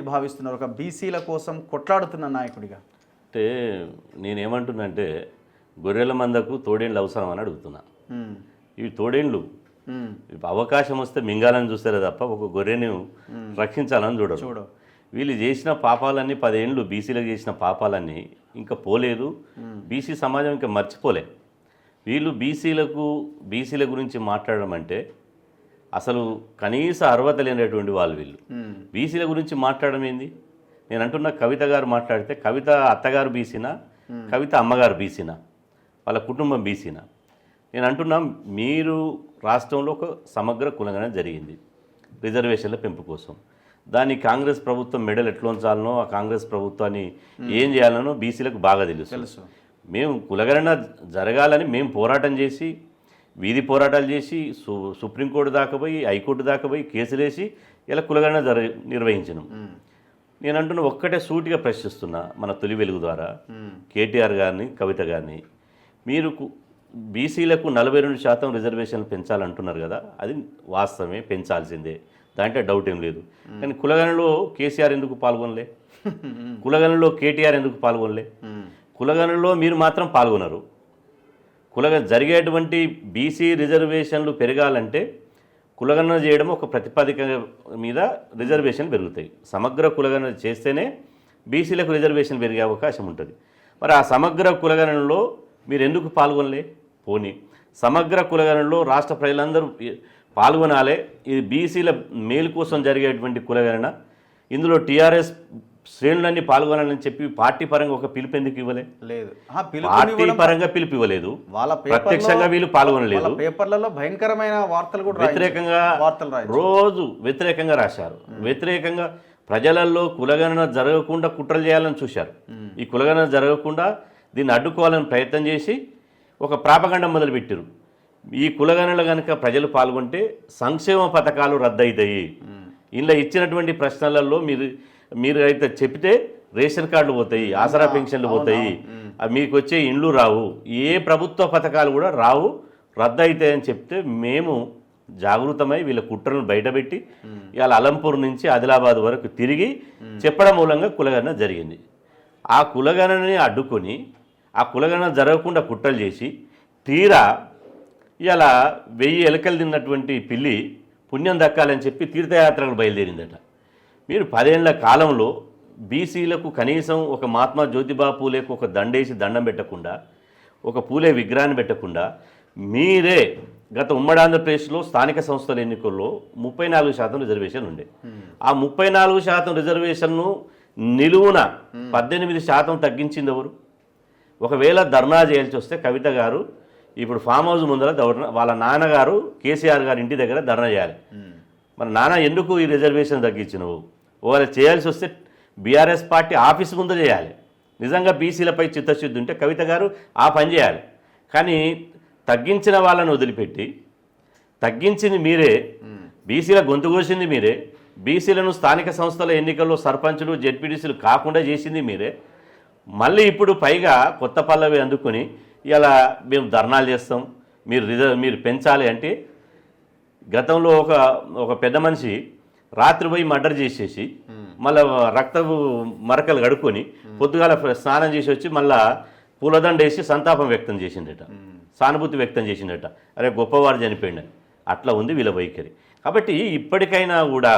మీరు భావిస్తున్నారు ఒక బీసీల కోసం కొట్లాడుతున్న నాయకుడిగా? అంటే నేనేమంటున్నానంటే గొర్రెల మందకు తోడేండ్లు అవసరం అని అడుగుతున్నా. ఇవి తోడేండ్లు అవకాశం వస్తే మింగాలని చూస్తారే తప్ప ఒక గొర్రెని రక్షించాలని చూడరు. వీళ్ళు చేసిన పాపాలన్నీ 10 ఏళ్ళు బీసీలకు చేసిన పాపాలన్నీ ఇంకా పోలేదు. బీసీ సమాజం ఇంకా మర్చిపోలే. వీళ్ళు బీసీల గురించి మాట్లాడడం అంటే అసలు కనీస అర్హత లేనటువంటి వీళ్ళు బీసీల గురించి మాట్లాడడం ఏంది? నేను అంటున్నా కవిత గారు మాట్లాడితే కవిత అత్తగారు బీసీనా, కవిత అమ్మగారు బీసీనా, వాళ్ళ కుటుంబం బీసీనా? నేను అంటున్నా మీరు రాష్ట్రంలో ఒక సమగ్ర కులగణన జరిగింది రిజర్వేషన్ల పెంపు కోసం. దాన్ని కాంగ్రెస్ ప్రభుత్వం మెడల్ ఎట్లా ఉంచాలనో, ఆ కాంగ్రెస్ ప్రభుత్వాన్ని ఏం చేయాలనో బీసీలకు బాగా తెలుసు. మేము కులగణన జరగాలని మేము పోరాటం చేసి, వీధి పోరాటాలు చేసి, సుప్రీంకోర్టు దాకా పోయి, హైకోర్టు దాకా పోయి కేసులేసి ఇలా కులగణన నిర్వహించినాం. నేను అంటున్నా ఒక్కటే సూటిగా ప్రశ్నిస్తున్నా మన తొలి వెలుగు ద్వారా కేటీఆర్ గారిని, కవిత గారిని, మీరు బీసీలకు 42% రిజర్వేషన్లు పెంచాలంటున్నారు కదా, అది వాస్తవమే, పెంచాల్సిందే, దాంట్లో డౌట్ ఏం లేదు. కానీ కులగణనలో కేసీఆర్ ఎందుకు పాల్గొనలే? కులగణనలో కేటీఆర్ ఎందుకు పాల్గొనలే? కులగణనలో మీరు మాత్రం పాల్గొనరు. జరిగేటువంటి బీసీ రిజర్వేషన్లు పెరగాలంటే కులగణన చేయడం ఒక ప్రతిపాదిక మీద రిజర్వేషన్ పెరుగుతాయి. సమగ్ర కులగణన చేస్తేనే బీసీలకు రిజర్వేషన్ పెరిగే అవకాశం ఉంటుంది. మరి ఆ సమగ్ర కులగణనలో మీరు ఎందుకు పాల్గొనలే? పోనీ సమగ్ర కులగణనలో రాష్ట్ర ప్రజలందరూ పాల్గొనాలి, ఇది బీసీల మేలు కోసం జరిగేటువంటి కులగణన, ఇందులో టీఆర్ఎస్ శ్రేణులన్నీ పాల్గొనాలని చెప్పి పార్టీ పరంగా ఒక పిలుపు ఎందుకు ఇవ్వలేదు? పార్టీ పరంగా పిలుపు ఇవ్వలేదు, ప్రత్యక్షంగా వీళ్ళు పాల్గొనలేదు. పేపర్లలో భయంకరమైన వార్తలు కూడా రోజు వ్యతిరేకంగా రాశారు. వ్యతిరేకంగా ప్రజలలో కులగణన జరగకుండా కుట్రలు చేయాలని చూశారు. ఈ కులగణన జరగకుండా దీన్ని అడ్డుకోవాలని ప్రయత్నం చేసి ఒక ప్రాపగండ మొదలుపెట్టారు. ఈ కులగణనలో కనుక ప్రజలు పాల్గొంటే సంక్షేమ పథకాలు రద్దయితాయి, ఇలా ఇచ్చినటువంటి ప్రశ్నలలో మీరు అయితే చెప్తే రేషన్ కార్డులు పోతాయి, ఆసరా పెన్షన్లు పోతాయి, మీకు వచ్చే ఇండ్లు రావు, ఏ ప్రభుత్వ పథకాలు కూడా రావు, రద్దయితాయని చెప్తే మేము జాగృతమై వీళ్ళ కుట్రలను బయటపెట్టి ఇవాళ అలంపూర్ నుంచి ఆదిలాబాద్ వరకు తిరిగి చెప్పడం మూలంగా కులగణన జరిగింది. ఆ కులగణనని అడ్డుకొని ఆ కులగణన జరగకుండా కుట్రలు చేసి తీరా ఇలా 1000 ఎలకలు తిన్నటువంటి పిల్లి పుణ్యం దక్కాలని చెప్పి తీర్థయాత్రలు బయలుదేరిందట. మీరు 10 ఏళ్ల కాలంలో బీసీలకు కనీసం ఒక మహాత్మా జ్యోతిబా పూలేకు ఒక దండేసి దండం పెట్టకుండా, ఒక పూలే విగ్రహాన్ని పెట్టకుండా, మీరే గత ఉమ్మడి ఆంధ్రప్రదేశ్లో స్థానిక సంస్థల ఎన్నికల్లో 34% రిజర్వేషన్ ఉండే. ఆ 34% రిజర్వేషన్ను నిలువున 18% తగ్గించింది ఎవరు? ఒకవేళ ధర్నా చేయాల్సి వస్తే కవిత గారు ఇప్పుడు ఫామ్ హౌస్ ముందర వాళ్ళ నాన్నగారు కేసీఆర్ గారి ఇంటి దగ్గర ధర్నా చేయాలి. మన నాన్న ఎందుకు ఈ రిజర్వేషన్ తగ్గించినవు? ఒకవేళ చేయాల్సి వస్తే బీఆర్ఎస్ పార్టీ ఆఫీస్ ముందు చేయాలి. నిజంగా బీసీలపై చిత్తశుద్ధి ఉంటే కవిత గారు ఆ పని చేయాలి. కానీ తగ్గించిన వాళ్ళని వదిలిపెట్టి, తగ్గించింది మీరే, బీసీల గొంతు కోసింది మీరే, బీసీలను స్థానిక సంస్థల ఎన్నికల్లో సర్పంచులు, జెడ్పీటీసీలు కాకుండా చేసింది మీరే. మళ్ళీ ఇప్పుడు పైగా కొత్త పల్లవి అందుకొని ఇలా మేము ధర్నాలు చేస్తాం, మీరు పెంచాలి అంటే, గతంలో ఒక పెద్ద మనిషి రాత్రి పోయి మర్డర్ చేసేసి మళ్ళీ రక్తపు మరకలు కడుక్కొని పొద్దుగాల స్నానం చేసి వచ్చి మళ్ళా పూలదండ వేసి సంతాపం వ్యక్తం చేసిండట, సానుభూతి వ్యక్తం చేసిండట, అరే గొప్పవాడు చనిపోయిండని. అట్లా ఉంది వీళ్ళ వైఖరి. కాబట్టి ఇప్పటికైనా కూడా